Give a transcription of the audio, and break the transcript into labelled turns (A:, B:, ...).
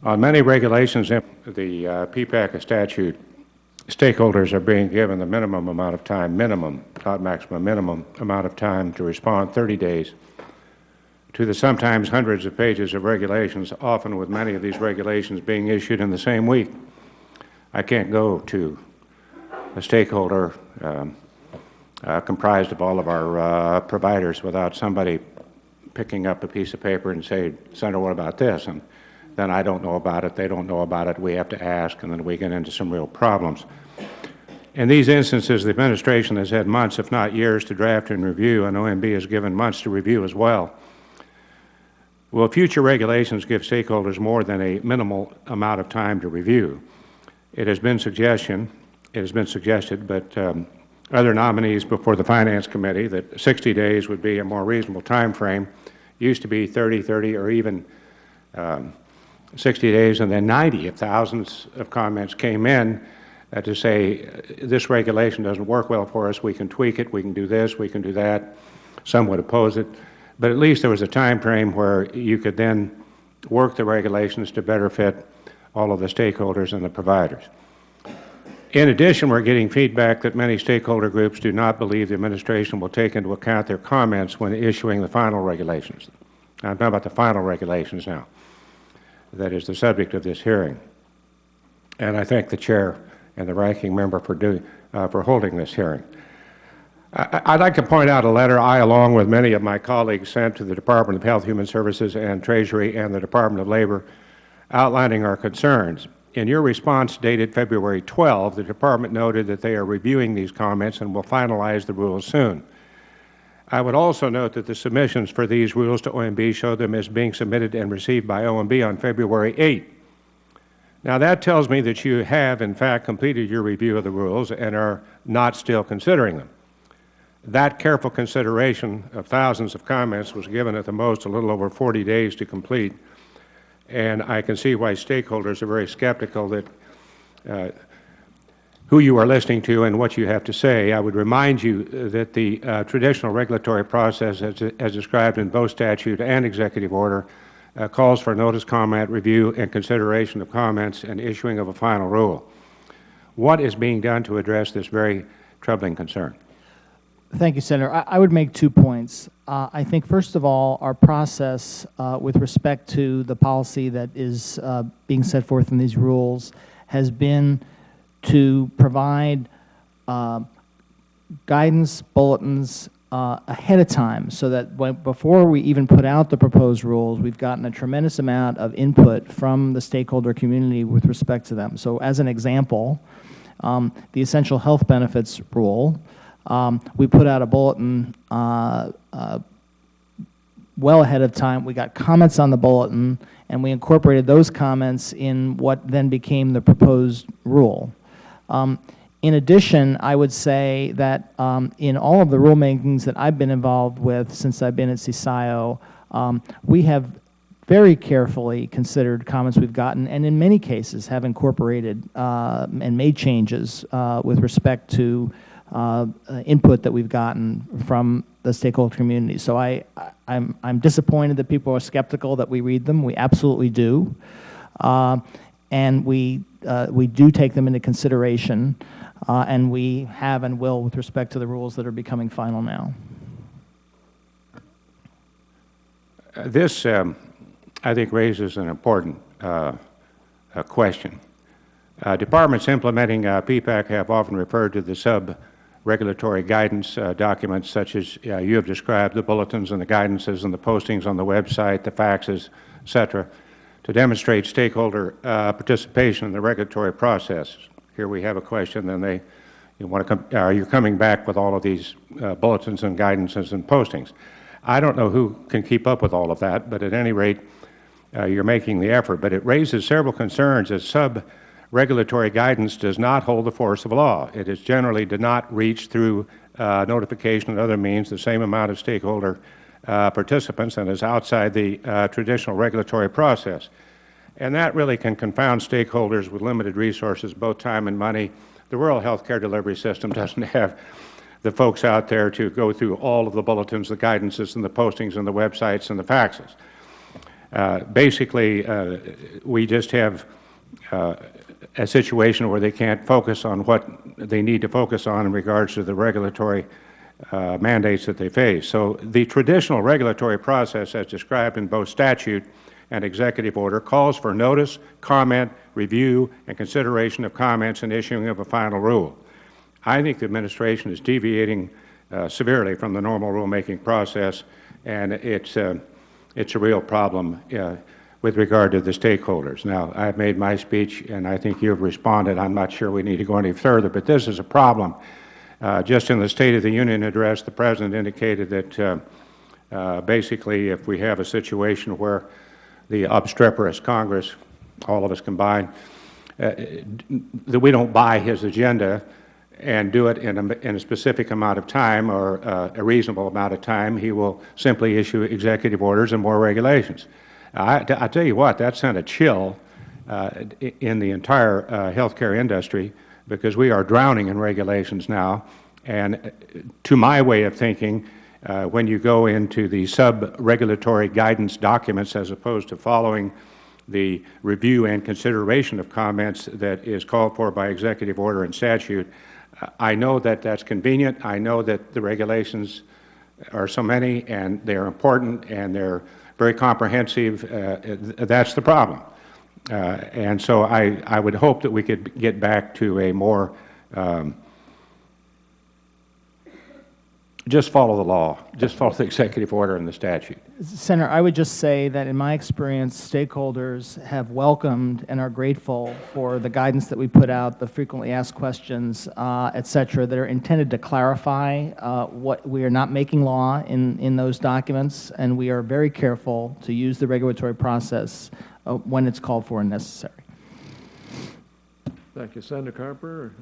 A: On many regulations, the PPACA statute, stakeholders are being given the minimum amount of time, minimum, not maximum, minimum amount of time to respond, 30 days, to the sometimes hundreds of pages of regulations, often with many of these regulations being issued in the same week. I can't go to a stakeholder comprised of all of our providers without somebody picking up a piece of paper and say, Senator, what about this? And then I don't know about it, they don't know about it, we have to ask, and then we get into some real problems. In these instances, the Administration has had months, if not years, to draft and review, and OMB has given months to review as well. Will future regulations give stakeholders more than a minimal amount of time to review? It has been suggested, but other nominees before the Finance Committee that 60 days would be a more reasonable time frame. Used to be 30, or even 60 days, and then 90 if thousands of comments came in to say, this regulation doesn't work well for us, we can tweak it, we can do this, we can do that. Some would oppose it. But at least there was a time frame where you could then work the regulations to better fit all of the stakeholders and the providers. In addition, we're getting feedback that many stakeholder groups do not believe the Administration will take into account their comments when issuing the final regulations. I'm talking about the final regulations now. That is the subject of this hearing. And I thank the Chair and the Ranking Member for holding this hearing. I'd like to point out a letter I, along with many of my colleagues, sent to the Department of Health, Human Services and Treasury and the Department of Labor outlining our concerns. In your response dated February 12, the Department noted that they are reviewing these comments and will finalize the rules soon. I would also note that the submissions for these rules to OMB show them as being submitted and received by OMB on February 8. Now, that tells me that you have, in fact, completed your review of the rules and are not still considering them. That careful consideration of thousands of comments was given at the most a little over 40 days to complete, and I can see why stakeholders are very skeptical that who you are listening to and what you have to say. I would remind you that the traditional regulatory process, as described in both statute and executive order, calls for notice, comment, review, and consideration of comments and issuing of a final rule. What is being done to address this very troubling concern?
B: Thank you, Senator. I would make 2 points. I think, first of all, our process with respect to the policy that is being set forth in these rules has been to provide guidance bulletins ahead of time, so that before we even put out the proposed rules, we've gotten a tremendous amount of input from the stakeholder community with respect to them. So as an example, the essential health benefits rule, we put out a bulletin well ahead of time. We got comments on the bulletin, and we incorporated those comments in what then became the proposed rule. In addition, I would say that in all of the rulemakings that I've been involved with since I've been at CSIO, we have very carefully considered comments we've gotten, and in many cases have incorporated and made changes with respect to input that we've gotten from the stakeholder community. So I'm disappointed that people are skeptical that we read them. We absolutely do, and we do take them into consideration, and we have and will with respect to the rules that are becoming final now.
A: This, I think, raises an important question. Departments implementing PPAC have often referred to the sub-regulatory guidance documents such as you have described, the bulletins and the guidances and the postings on the website, the faxes, et cetera, to demonstrate stakeholder participation in the regulatory process. Here we have a question, then you're coming back with all of these bulletins and guidances and postings. I don't know who can keep up with all of that, but at any rate, you're making the effort. But it raises several concerns as sub-regulatory guidance does not hold the force of law. It is generally did not reach through notification and other means the same amount of stakeholder participants and is outside the traditional regulatory process. And that really can confound stakeholders with limited resources, both time and money. The rural health care delivery system doesn't have the folks out there to go through all of the bulletins, the guidances, and the postings, and the websites, and the faxes. Basically, we just have a situation where they can't focus on what they need to focus on in regards to the regulatory mandates that they face. So the traditional regulatory process as described in both statute and executive order calls for notice, comment, review, and consideration of comments and issuing of a final rule. I think the administration is deviating severely from the normal rulemaking process, and it's a real problem with regard to the stakeholders. Now, I've made my speech, and I think you've responded. I'm not sure we need to go any further, but this is a problem. Just in the State of the Union address, the President indicated that basically if we have a situation where the obstreperous Congress, all of us combined, that we don't buy his agenda and do it in a specific amount of time or a reasonable amount of time, he will simply issue executive orders and more regulations. I tell you what, that sent a chill in the entire healthcare industry, because we are drowning in regulations now. And to my way of thinking, when you go into the sub-regulatory guidance documents as opposed to following the review and consideration of comments that is called for by executive order and statute, I know that that's convenient. I know that the regulations are so many, and they're important, and they're very comprehensive. That's the problem. And so I would hope that we could get back to a more just follow the law, just follow the executive order and the statute.
B: Senator, I would just say that in my experience, stakeholders have welcomed and are grateful for the guidance that we put out, the frequently asked questions, et cetera, that are intended to clarify what we are not making law in those documents, and we are very careful to use the regulatory process when it's called for and necessary.
C: Thank you. Senator Carper.